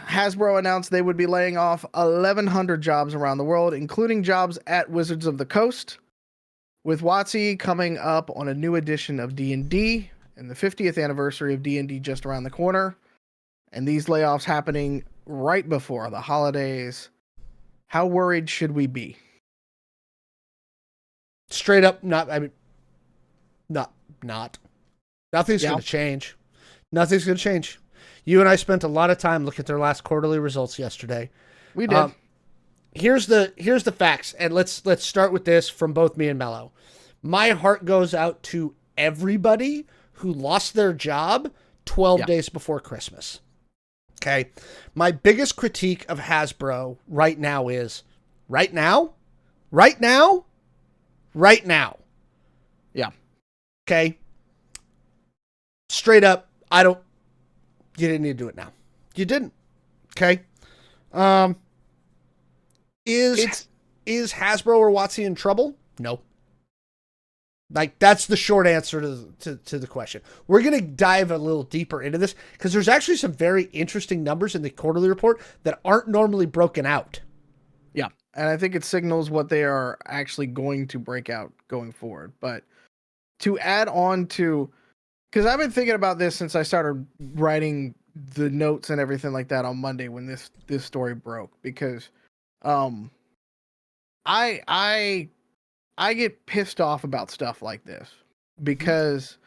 Hasbro announced they would be laying off 1,100 jobs around the world, including jobs at Wizards of the Coast, with WOTC coming up on a new edition of D&D and the 50th anniversary of D&D just around the corner, and these layoffs happening right before the holidays. How worried should we be? Straight up, not. Nothing's going to change. Nothing's going to change. You and I spent a lot of time looking at their last quarterly results yesterday. We did. Here's the facts, and let's start with this from both me and Mello. My heart goes out to everybody who lost their job 12 days before Christmas. Okay. My biggest critique of Hasbro right now is right now. Yeah. Okay. Straight up, you didn't need to do it now. You didn't. Okay. Is Hasbro or WotC in trouble? No. Like, that's the short answer to the question. We're going to dive a little deeper into this because there's actually some very interesting numbers in the quarterly report that aren't normally broken out. Yeah. And I think it signals what they are actually going to break out going forward. But to add on to, because I've been thinking about this since I started writing the notes and everything like that on Monday when this story broke, because I get pissed off about stuff like this, because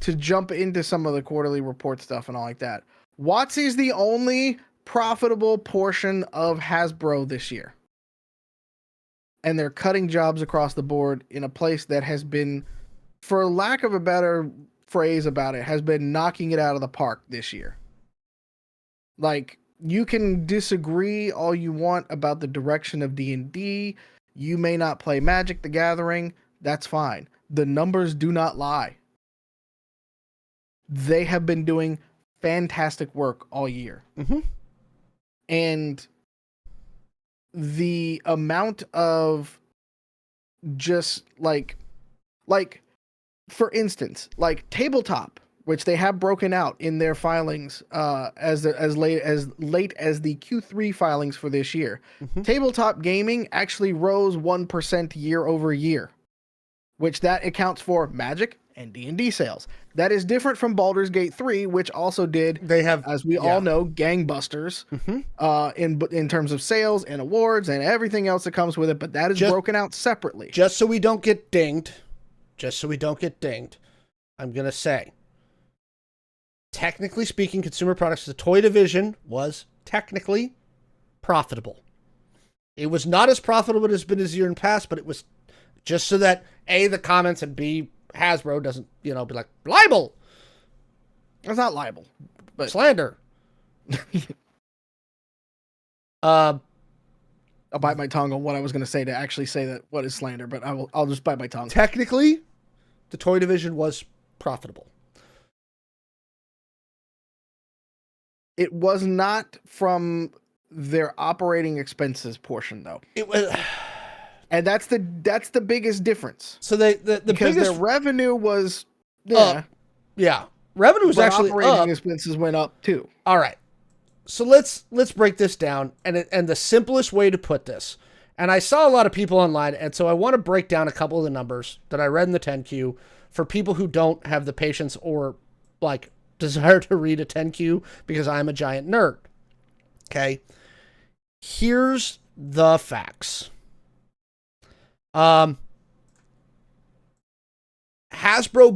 to jump into some of the quarterly report stuff and all like that, WotC is the only profitable portion of Hasbro this year. And they're cutting jobs across the board in a place that has been, for lack of a better phrase about it, has been knocking it out of the park this year. Like, you can disagree all you want about the direction of D&D. You may not play Magic the Gathering. That's fine. The numbers do not lie. They have been doing fantastic work all year. Mm-hmm. And the amount of just like for instance, like Tabletop, which they have broken out in their filings as late as the Q3 filings for this year. Mm-hmm. Tabletop gaming actually rose 1% year over year, which that accounts for Magic and D&D sales. That is different from Baldur's Gate 3, which also did, they have, as we all know, gangbusters in terms of sales and awards and everything else that comes with it, but that is broken out separately. Just so we don't get dinged, I'm going to say, technically speaking, consumer products, the toy division was technically profitable. It was not as profitable as it's been as year in past, but it was just so that A, the comments, and B, Hasbro doesn't, be like, libel. It's not libel, but slander. I'll bite my tongue on what I was going to say to actually say that what is slander, but I'll just bite my tongue. Technically, the toy division was profitable. It was not from their operating expenses portion, though. It was, and that's the biggest difference. So the because biggest, their revenue was revenue was actually operating up. Expenses went up too. All right, so let's break this down, and the simplest way to put this. And I saw a lot of people online, and so I want to break down a couple of the numbers that I read in the 10Q for people who don't have the patience or like desire to read a 10Q because I'm a giant nerd. Okay. Here's the facts. Hasbro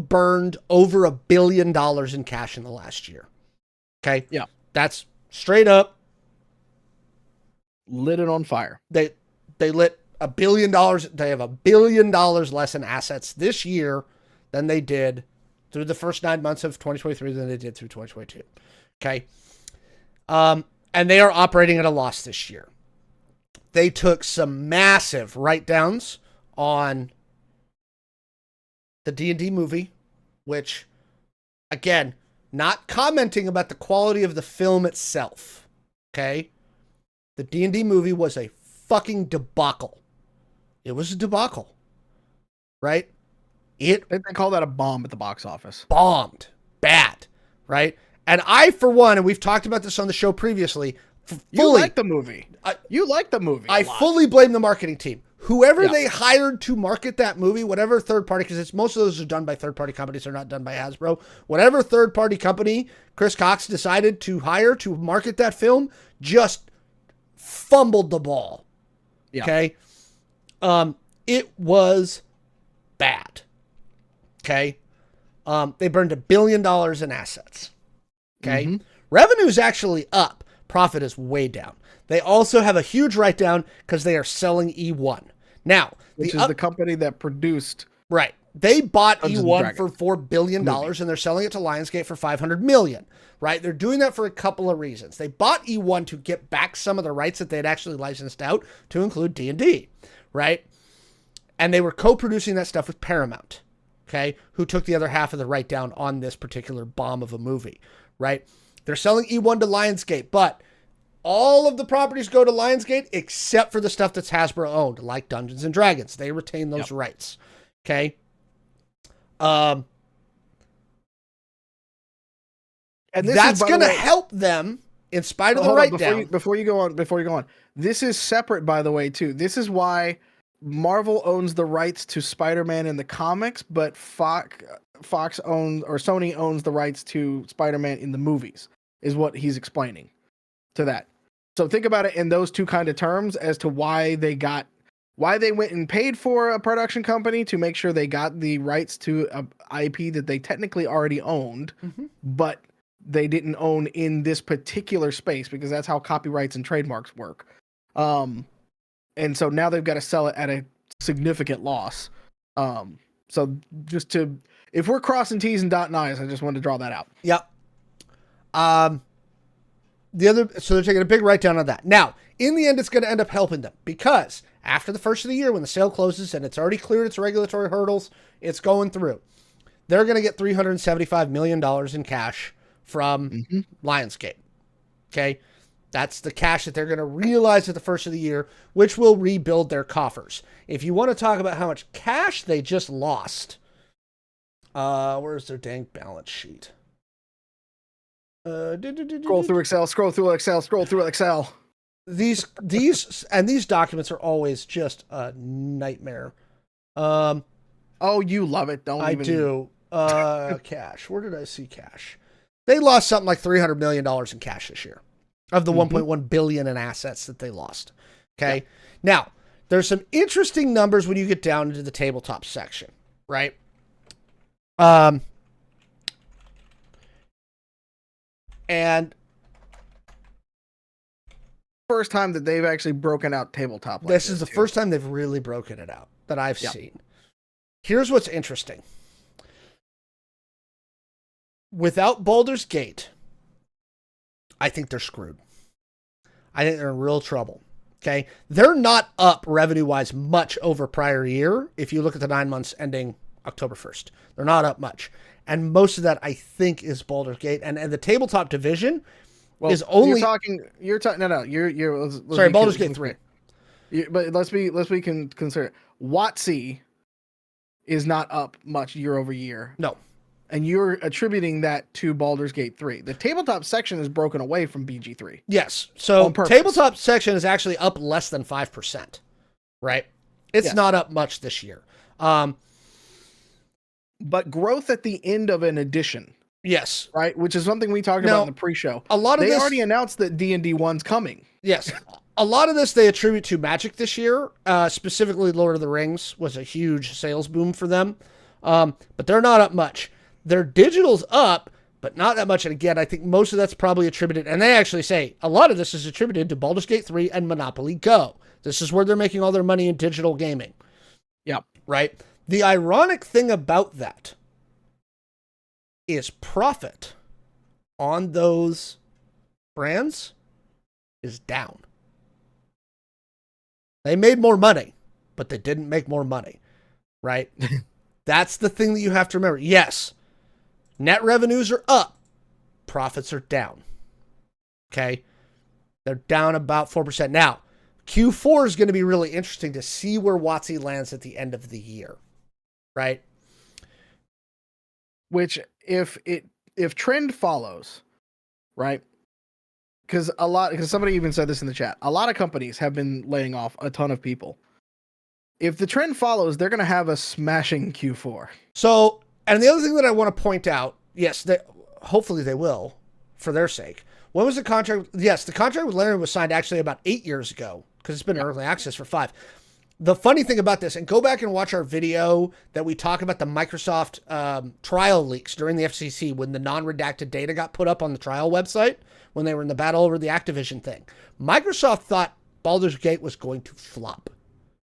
burned over $1 billion in cash in the last year. Okay. Yeah. That's straight up. Lit it on fire. They lit $1 billion. They have $1 billion less in assets this year than they did through the first 9 months of 2023 than they did through 2022. Okay. And they are operating at a loss this year. They took some massive write-downs on the D&D movie, which, again, not commenting about the quality of the film itself. Okay. The D&D movie was a fucking debacle. It was a debacle. Right? They call that a bomb at the box office. Bombed. Bad. Right? And I, for one, and we've talked about this on the show previously, you like the movie. You like the movie. I fully blame the marketing team. Whoever they hired to market that movie, whatever third party, because most of those are done by third party companies, they're not done by Hasbro. Whatever third party company Chris Cox decided to hire to market that film, just fumbled the ball. Yeah. Okay. It was bad. Okay. They burned $1 billion in assets. Okay. Mm-hmm. Revenue is actually up. Profit is way down. They also have a huge write down because they are selling E1. Now, which is the company that produced. Right. They bought Dungeons E1 for $4 billion and they're selling it to Lionsgate for $500 million. Right. They're doing that for a couple of reasons. They bought E1 to get back some of the rights that they'd actually licensed out to include D&D. Right. And they were co-producing that stuff with Paramount. Okay. Who took the other half of the write down on this particular bomb of a movie. Right. They're selling E1 to Lionsgate, but all of the properties go to Lionsgate except for the stuff that's Hasbro owned, like Dungeons and Dragons. They retain those rights. Okay. And that's going to help them in spite of the write down. Before you go on, this is separate, by the way, too. This is why Marvel owns the rights to Spider-Man in the comics, but Fox owns, or Sony owns the rights to Spider-Man in the movies, is what he's explaining to that. So think about it in those two kind of terms as to why they went and paid for a production company to make sure they got the rights to a IP that they technically already owned, but they didn't own in this particular space, because that's how copyrights and trademarks work. And so now they've got to sell it at a significant loss. So if we're crossing T's and dotting I's, I just wanted to draw that out. Yep. So they're taking a big write down on that. Now, in the end, it's going to end up helping them, because after the first of the year, when the sale closes and it's already cleared its regulatory hurdles, it's going through. They're going to get $375 million in cash from Lionsgate. Okay. That's the cash that they're going to realize at the first of the year, which will rebuild their coffers. If you want to talk about how much cash they just lost, where's their dang balance sheet? Scroll through Excel. These documents are always just a nightmare. Oh, you love it, don't I do. Cash. Where did I see cash? They lost something like $300 million in cash this year, of the 1.1 billion in assets that they lost. Okay. Yeah. Now, there's some interesting numbers when you get down into the tabletop section, right? And first time that they've actually broken out tabletop. This is the first time they've really broken it out that I've seen. Here's what's interesting. Without Baldur's Gate, I think they're screwed. I think they're in real trouble. Okay. They're not up revenue-wise much over prior year. If you look at the 9 months ending October 1st, they're not up much. And most of that, I think, is Baldur's Gate. And the tabletop division is only... You're talking... No. Sorry, Baldur's Gate 3. But let's be consider. WOTC is not up much year over year. No. And you're attributing that to Baldur's Gate 3. The tabletop section is broken away from BG3. Yes. So tabletop section is actually up less than 5%. Right? It's not up much this year. But growth at the end of an edition. Yes. Right? Which is something we talked about in the pre-show. They already announced that D&D 1's coming. Yes. A lot of this they attribute to Magic this year. Specifically, Lord of the Rings was a huge sales boom for them. But they're not up much. Their digital's up, but not that much. And again, I think most of that's probably attributed, and they actually say a lot of this is attributed to Baldur's Gate 3 and Monopoly Go. This is where they're making all their money in digital gaming. Yep. Right? The ironic thing about that is profit on those brands is down. They made more money, but they didn't make more money. Right? That's the thing that you have to remember. Yes. Net revenues are up. Profits are down. Okay. They're down about 4%. Now, Q4 is going to be really interesting to see where WOTC lands at the end of the year. Right. Which if trend follows, right? Because somebody even said this in the chat. A lot of companies have been laying off a ton of people. If the trend follows, they're going to have a smashing Q4. So, and the other thing that I want to point out, yes, hopefully they will, for their sake. When was the contract? Yes, the contract with Leonard was signed actually about 8 years ago, because it's been in early access for 5. The funny thing about this, and go back and watch our video that we talk about the Microsoft trial leaks during the FCC when the non-redacted data got put up on the trial website when they were in the battle over the Activision thing. Microsoft thought Baldur's Gate was going to flop,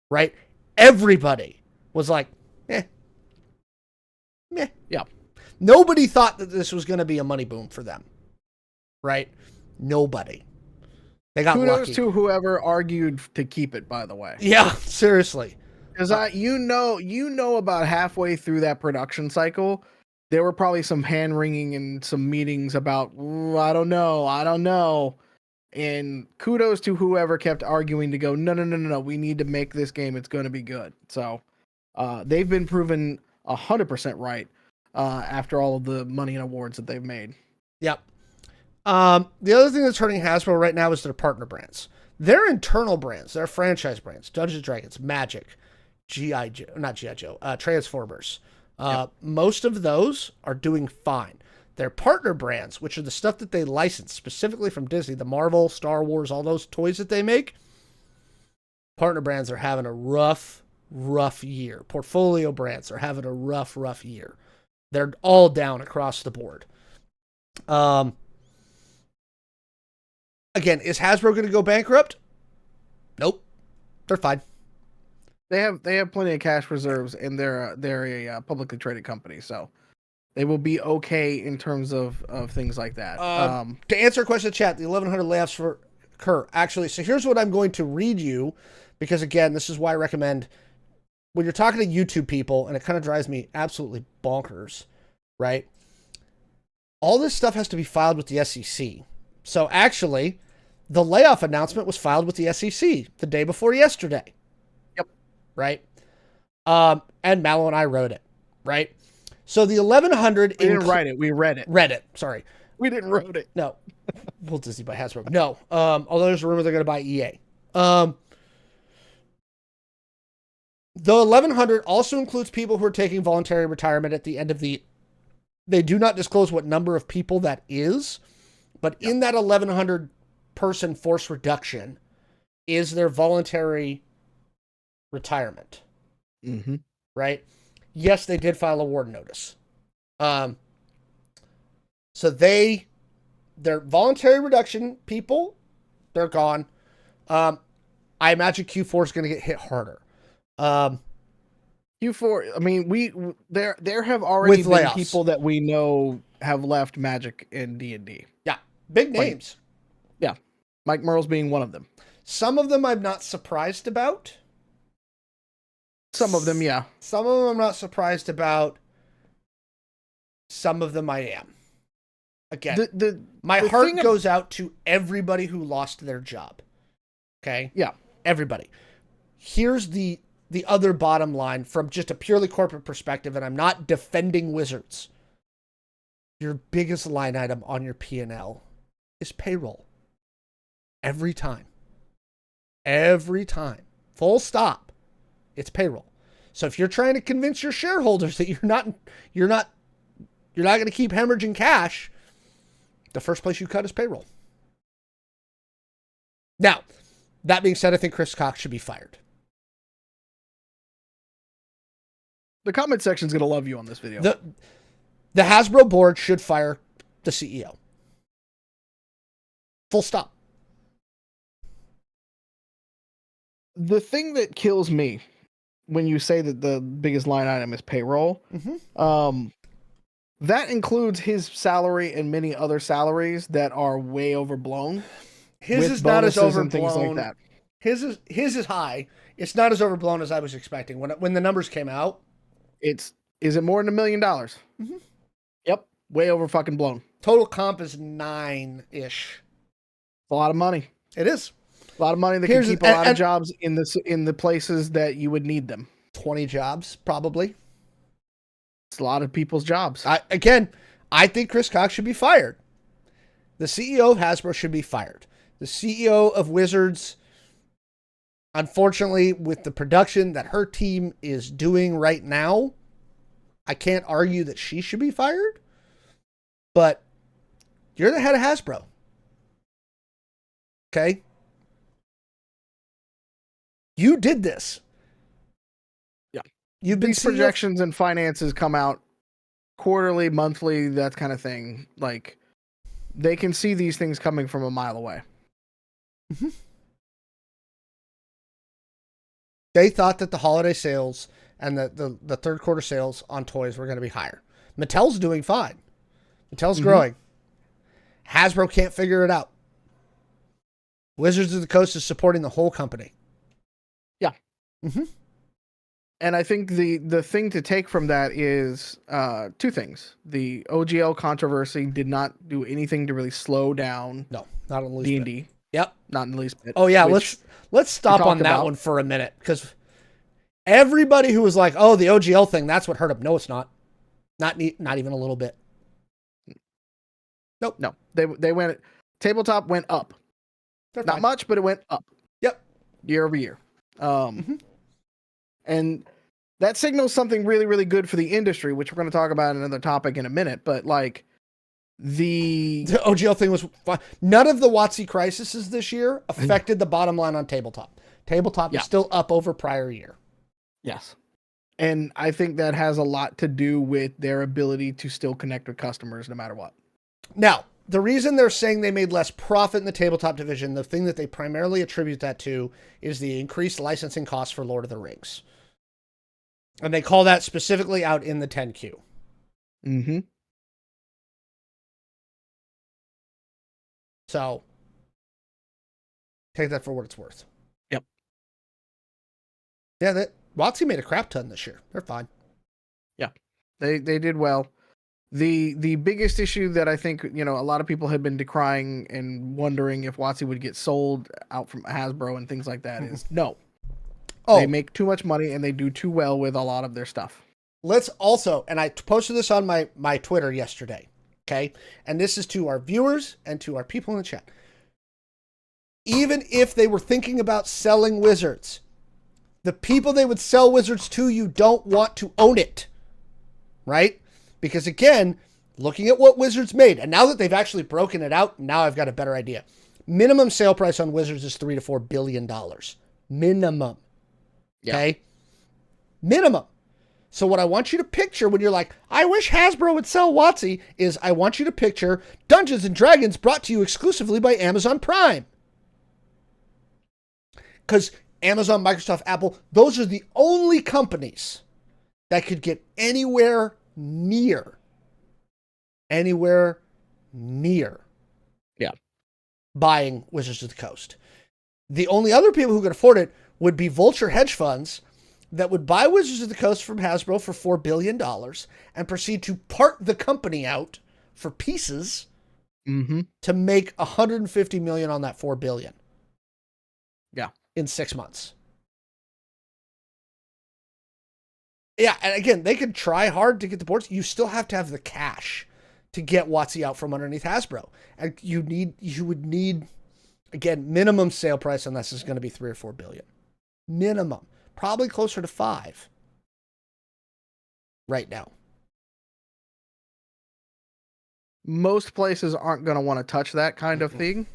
right? Everybody was like, meh. Yeah. Nobody thought that this was going to be a money boom for them, right? Nobody. They got kudos lucky. to whoever argued to keep it, by the way. Yeah, seriously. Because you know about halfway through that production cycle, there were probably some hand wringing and some meetings about, I don't know. And kudos to whoever kept arguing to go, no, we need to make this game. It's going to be good. So they've been proven 100% right after all of the money and awards that they've made. Yep. The other thing that's hurting Hasbro right now is their partner brands. Their internal brands, their franchise brands, Dungeons & Dragons, Magic, Transformers. Most of those are doing fine. Their partner brands, which are the stuff that they license specifically from Disney, the Marvel, Star Wars, all those toys that they make, partner brands are having a rough year. Portfolio brands are having a rough year. They're all down across the board. Again, is Hasbro going to go bankrupt? Nope. They're fine. They have plenty of cash reserves, and they're a publicly traded company, so they will be okay in terms of things like that. To answer a question in the chat, the 1,100 layoffs occur. Actually, so here's what I'm going to read you, because again, this is why I recommend when you're talking to YouTube people, and it kind of drives me absolutely bonkers, right? All this stuff has to be filed with the SEC. So actually, the layoff announcement was filed with the SEC the day before yesterday. Yep. Right? And Mallow and I wrote it, right? So the 1,100... We didn't write it. We read it. Read it. Sorry. We didn't wrote it. No. Well, Disney by Hasbro. No. Although there's a rumor they're going to buy EA. The 1,100 also includes people who are taking voluntary retirement at the end of the... They do not disclose what number of people that is, but in that 1,100 person force reduction is their voluntary retirement. Mm-hmm. Right? Yes, they did file a warn notice. So their voluntary reduction people, they're gone. I imagine Q4 is going to get hit harder. Q4, I mean, there have already been layoffs. people that we know have left Magic and D&D. Yeah, big names. Yeah, Mike Merle's being one of them. Some of them I'm not surprised about. Some of them, yeah. Some of them I'm not surprised about. Some of them I am. Again, my heart goes out to everybody who lost their job. Okay? Yeah. Everybody. Here's the other bottom line from just a purely corporate perspective, and I'm not defending Wizards. Your biggest line item on your P&L is payroll. Every time. Every time. Full stop. It's payroll. So if you're trying to convince your shareholders that you're not going to keep hemorrhaging cash, the first place you cut is payroll. Now, that being said, I think Chris Cox should be fired. The comment section's going to love you on this video. The Hasbro board should fire the CEO. Full stop. The thing that kills me when you say that the biggest line item is payroll, that includes his salary and many other salaries that are way overblown. His is not as overblown. And things like that. His is high. It's not as overblown as I was expecting. When the numbers came out, is it more than $1 million? Mm-hmm. Yep, way over fucking blown. Total comp is 9-ish. A lot of money. It is a lot of money that can keep a lot of jobs in the places that you would need them. 20 jobs probably. It's a lot of people's jobs. I think Chris Cox should be fired. The CEO of Hasbro should be fired. The CEO of Wizards, unfortunately, with the production that her team is doing right now, I can't argue that she should be fired. But you're the head of Hasbro. Okay? You did this. Yeah. You've been These projections and finances come out quarterly, monthly, that kind of thing. Like, they can see these things coming from a mile away. Mm-hmm. They thought that the holiday sales and the third quarter sales on toys were going to be higher. Mattel's doing fine. Mattel's growing. Hasbro can't figure it out. Wizards of the Coast is supporting the whole company. Yeah. Mm-hmm. And I think the thing to take from that is two things. The OGL controversy did not do anything to really slow down No, not in the least D&D. bit. Yep. Not in the least bit. Oh, yeah, let's stop on that one for a minute, because everybody who was like, oh, the OGL thing, that's what hurt them. No, it's not. Not even a little bit. Nope. No. They went... Tabletop went up. They're not fine. much, but it went up. Yep. Year over year. And that signals something really, really good for the industry, which we're going to talk about in another topic in a minute. But like the OGL thing was fine. None of the WOTC crises this year affected the bottom line on Tabletop. Tabletop is still up over prior year. Yes. And I think that has a lot to do with their ability to still connect with customers no matter what. Now, the reason they're saying they made less profit in the Tabletop division, the thing that they primarily attribute that to is the increased licensing costs for Lord of the Rings. And they call that specifically out in the 10Q. Mm-hmm. So, take that for what it's worth. Yep. Yeah, WOTC made a crap ton this year. They're fine. Yeah, they did well. The biggest issue that I think, a lot of people had been decrying and wondering if WOTC would get sold out from Hasbro and things like that is no. Oh, they make too much money and they do too well with a lot of their stuff. Let's also, and I posted this on my Twitter yesterday, okay? And this is to our viewers and to our people in the chat. Even if they were thinking about selling Wizards, the people they would sell Wizards to, you don't want to own it, right? Because again, looking at what Wizards made, and now that they've actually broken it out, now I've got a better idea. Minimum sale price on Wizards is $3 to $4 billion. Minimum. Okay? Yeah. Minimum. So what I want you to picture when you're like, I wish Hasbro would sell WOTC, is I want you to picture Dungeons and Dragons brought to you exclusively by Amazon Prime. Because Amazon, Microsoft, Apple, those are the only companies that could get anywhere near buying Wizards of the Coast. The only other people who could afford it would be vulture hedge funds that would buy Wizards of the Coast from Hasbro for $4 billion and proceed to part the company out for pieces to make $150 million on that $4 billion. Yeah. In 6 months. Yeah, and again, they could try hard to get the boards. You still have to have the cash to get WOTC out from underneath Hasbro. And you would need, again, minimum sale price on this is going to be $3 or $4 billion. Minimum. Probably closer to $5 billion right now. Most places aren't going to want to touch that kind of thing.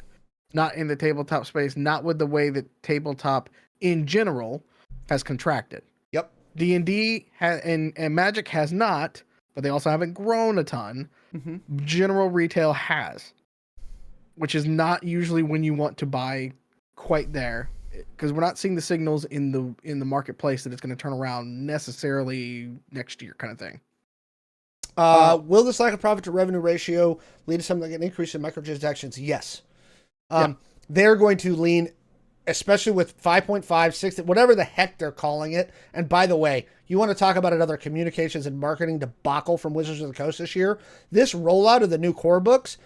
Not in the tabletop space, not with the way that tabletop in general has contracted. Yep. D&D and Magic has not, but they also haven't grown a ton. General retail has, which is not usually when you want to buy quite there, because we're not seeing the signals in the marketplace that it's going to turn around necessarily next year, kind of thing. Will this lack of profit to revenue ratio lead to something like an increase in microtransactions? Yes. They're going to lean, especially with 5.5, 6, whatever the heck they're calling it. And by the way, you want to talk about another communications and marketing debacle from Wizards of the Coast this year? This rollout of the new core books,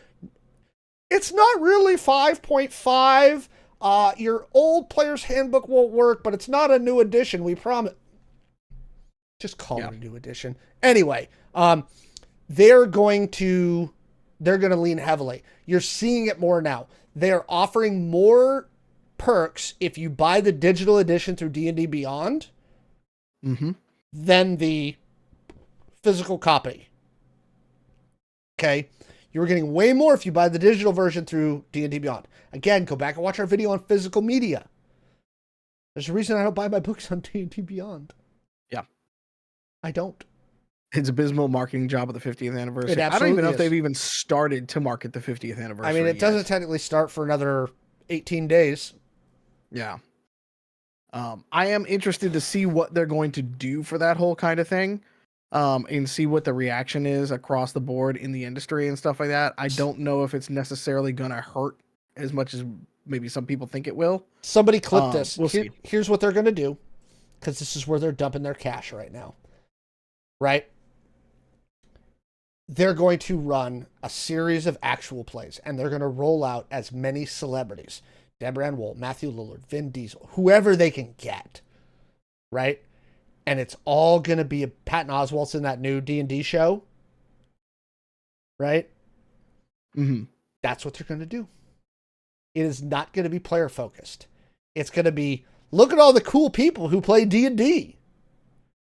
it's not really 5.5. Your old player's handbook won't work, but it's not a new edition. We promise. Just call it a new edition. Anyway, they're going to they're going to lean heavily. You're seeing it more now. They're offering more perks if you buy the digital edition through D&D Beyond than the physical copy. Okay? You're getting way more if you buy the digital version through D&D Beyond. Again, go back and watch our video on physical media. There's a reason I don't buy my books on D&D Beyond. Yeah. I don't. It's abysmal marketing job of the 50th anniversary. I don't even know if they've even started to market the 50th anniversary. I mean, it doesn't technically start for another 18 days. Yeah. I am interested to see what they're going to do for that whole kind of thing. And see what the reaction is across the board in the industry and stuff like that. I don't know if it's necessarily going to hurt as much as maybe some people think it will. Somebody clip this. We'll see. Here's what they're going to do, because this is where they're dumping their cash right now. Right? They're going to run a series of actual plays, and they're going to roll out as many celebrities. Deborah Ann Woll, Matthew Lillard, Vin Diesel, whoever they can get. Right? And it's all going to be Patton Oswalt's in that new D&D show. Right? Mm-hmm. That's what they're going to do. It is not going to be player focused. It's going to be, look at all the cool people who play D&D.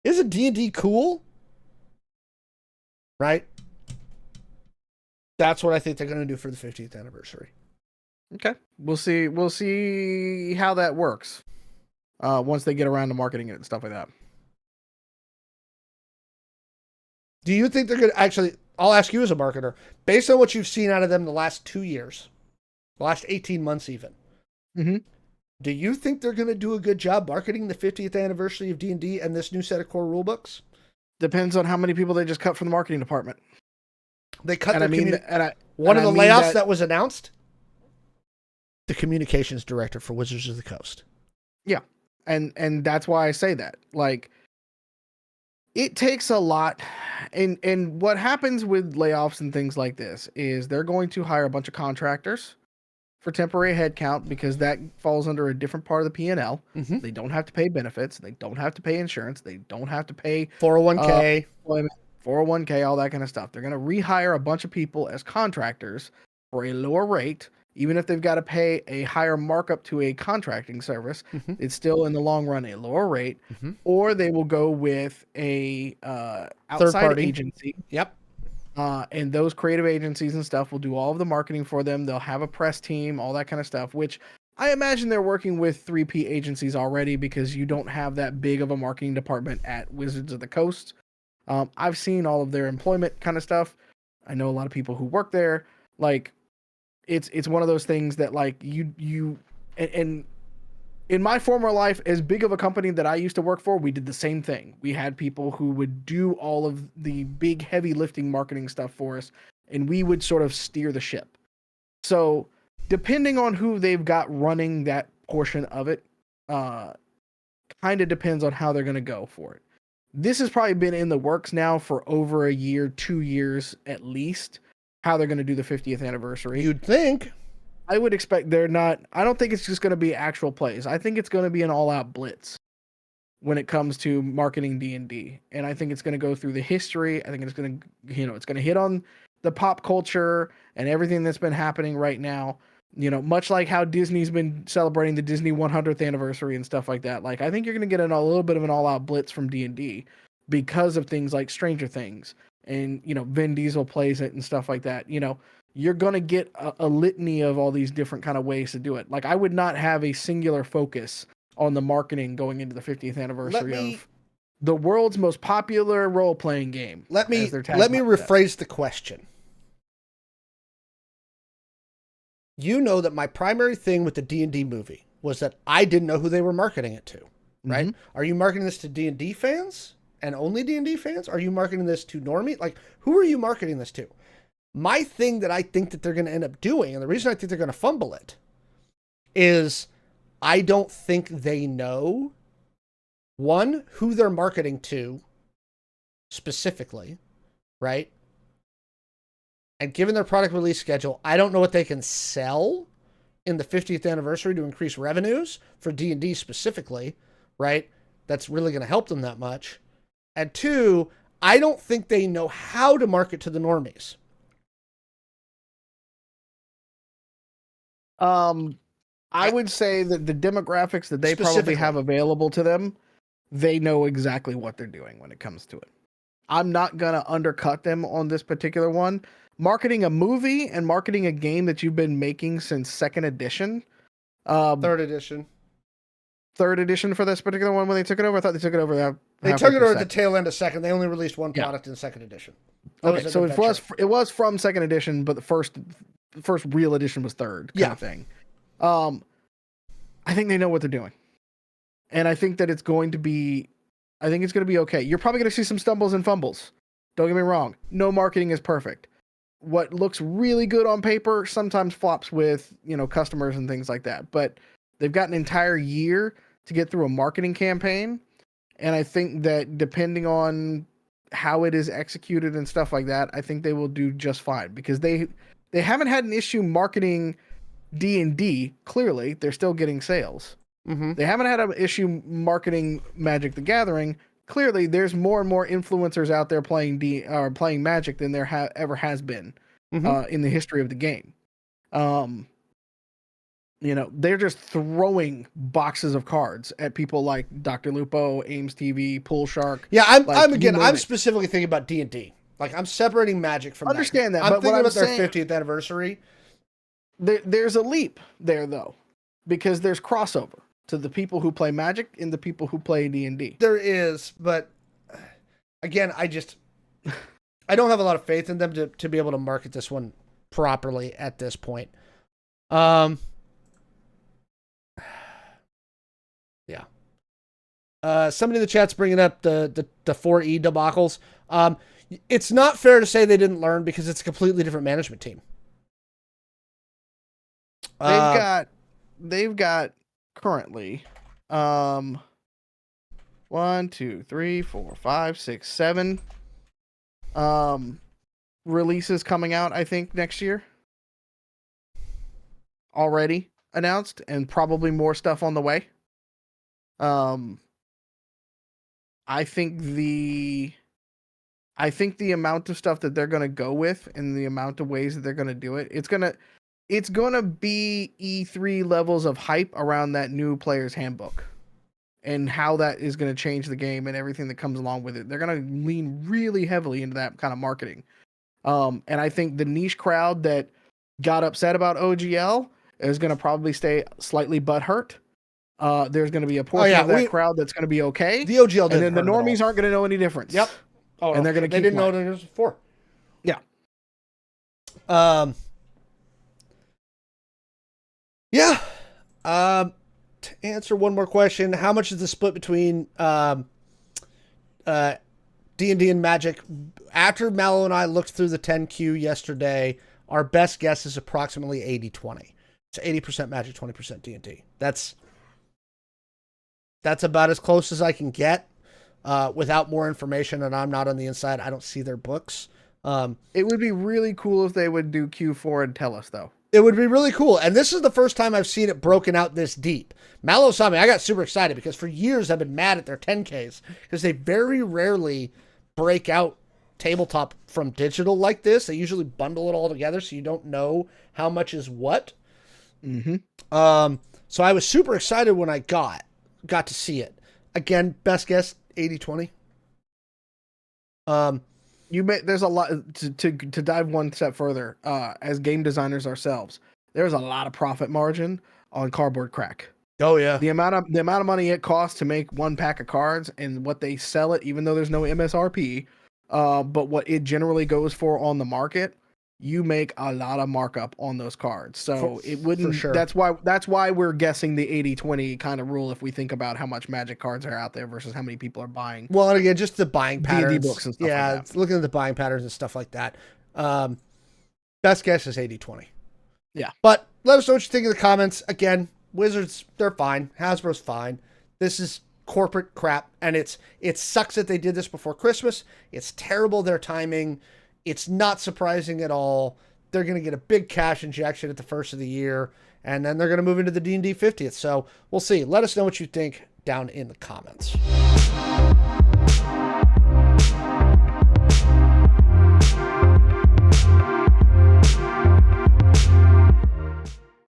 Isn't D&D cool? Right? That's what I think they're going to do for the 50th anniversary. Okay. We'll see. We'll see how that works. Once they get around to marketing it and stuff like that. Do you think they're going to actually, I'll ask you as a marketer, based on what you've seen out of them the last 2 years, the last 18 months even, do you think they're going to do a good job marketing the 50th anniversary of D&D and this new set of core rulebooks? Depends on how many people they just cut from the marketing department. They cut their one of the layoffs that was announced, the communications director for Wizards of the Coast. Yeah. And that's why I say that. Like, it takes a lot. And what happens with layoffs and things like this is they're going to hire a bunch of contractors for temporary headcount because that falls under a different part of the P&L. They don't have to pay benefits. They don't have to pay insurance. They don't have to pay 401k, 401k, all that kind of stuff. They're going to rehire a bunch of people as contractors for a lower rate. Even if they've got to pay a higher markup to a contracting service, it's still in the long run a lower rate. Or they will go with a outside agency. Yep. And those creative agencies and stuff will do all of the marketing for them. They'll have a press team, all that kind of stuff, which I imagine they're working with 3P agencies already because you don't have that big of a marketing department at Wizards of the Coast. I've seen all of their employment kind of stuff. I know a lot of people who work there. Like, it's one of those things that like you and in my former life, as big of a company that I used to work for, we did the same thing. We had people who would do all of the big heavy lifting marketing stuff for us, and we would sort of steer the ship. So depending on who they've got running that portion of it, kind of depends on how they're going to go for it. This has probably been in the works now for over a year, 2 years at least, how they're going to do the 50th anniversary. You'd think. I would expect they're not. I don't think it's just going to be actual plays. I think it's going to be an all-out blitz when it comes to marketing D&D, and I think it's going to go through the history. I think it's going to, it's going to hit on the pop culture and everything that's been happening right now. Much like how Disney's been celebrating the Disney 100th anniversary and stuff like that. Like, I think you're going to get a little bit of an all-out blitz from D&D because of things like Stranger Things and Vin Diesel plays it and stuff like that. You're going to get a litany of all these different kind of ways to do it. Like, I would not have a singular focus on the marketing going into the 50th anniversary of the world's most popular role-playing game. Let me rephrase the question. You know that my primary thing with the D&D movie was that I didn't know who they were marketing it to, right? Are you marketing this to D&D fans and only D&D fans? Are you marketing this to normie? Like, who are you marketing this to? My thing that I think that they're going to end up doing, and the reason I think they're going to fumble it, is I don't think they know, one, who they're marketing to specifically, right? And given their product release schedule, I don't know what they can sell in the 50th anniversary to increase revenues for D&D specifically, right? That's really going to help them that much. And two, I don't think they know how to market to the normies. I would say that the demographics that they probably have available to them, they know exactly what they're doing when it comes to it. I'm not going to undercut them on this particular one. Marketing a movie and marketing a game that you've been making since second edition. Third edition For this particular one when they took it over. I thought they took it over. They took it over at the tail end of second. They only released one product in second edition. Okay, so it was from second edition, but the first real edition was third kind of thing. I think they know what they're doing, and I think that it's going to be okay. You're probably going to see some stumbles and fumbles. Don't get me wrong. No marketing is perfect. What looks really good on paper sometimes flops with, customers and things like that. But they've got an entire year to get through a marketing campaign. And I think that depending on how it is executed and stuff like that, I think they will do just fine because they haven't had an issue marketing D&D. Clearly, they're still getting sales. Mm-hmm. They haven't had an issue marketing Magic the Gathering. Clearly, there's more and more influencers out there playing playing Magic than there ever has been in the history of the game. They're just throwing boxes of cards at people like Dr. Lupo, Ames TV, Pool Shark. Yeah, I'm specifically thinking about D&D. Like, I'm separating Magic from Understand that, I'm but thinking about saying, their 50th anniversary. There's a leap there, though, because there's crossover to the people who play Magic and the people who play D&D. There is, but again, I don't have a lot of faith in them to be able to market this one properly at this point. Yeah. Somebody in the chat's bringing up the 4E debacles. It's not fair to say they didn't learn because it's a completely different management team. They've got currently 1, 2, 3, 4, 5, 6, 7 releases coming out, I think, next year. Already announced, and probably more stuff on the way. I think the amount of stuff that they're going to go with and the amount of ways that they're going to do it, it's going to be E3 levels of hype around that new player's handbook and how that is going to change the game and everything that comes along with it. They're going to lean really heavily into that kind of marketing. And I think the niche crowd that got upset about OGL is going to probably stay slightly butthurt. There's going to be a portion of that crowd that's going to be okay. The OGL and then the normies aren't going to know any difference. Yep. And they're going to keep They didn't know what it was before. Yeah. Yeah. To answer one more question, how much is the split between D&D and Magic? After Mallow and I looked through the 10Q yesterday, our best guess is approximately 80-20. It's 80% Magic, 20% D&D. That's about as close as I can get without more information, and I'm not on the inside. I don't see their books. It would be really cool if they would do Q4 and tell us, though. It would be really cool. And this is the first time I've seen it broken out this deep. Mallow saw me. I got super excited because for years I've been mad at their 10Ks because they very rarely break out tabletop from digital like this. They usually bundle it all together so you don't know how much is what. Mm-hmm. So I was super excited when I got to see it. Again, best guess, 80-20. There's a lot to dive one step further. As game designers ourselves, there's a lot of profit margin on cardboard crack. Oh yeah. The amount of money it costs to make one pack of cards and what they sell it, even though there's no MSRP, but what it generally goes for on the market, you make a lot of markup on those cards. So it wouldn't, for sure. That's why we're guessing the 80-20 kind of rule if we think about how much Magic cards are out there versus how many people are buying. Well, and again, just the buying patterns. D&D books and stuff like that. Looking at the buying patterns and stuff like that. Best guess is 80-20. Yeah. But let us know what you think in the comments. Again, Wizards, they're fine. Hasbro's fine. This is corporate crap, and it sucks that they did this before Christmas. It's terrible, their timing. It's not surprising at all. They're going to get a big cash injection at the first of the year, and then they're going to move into the D&D 50th. So we'll see. Let us know what you think down in the comments.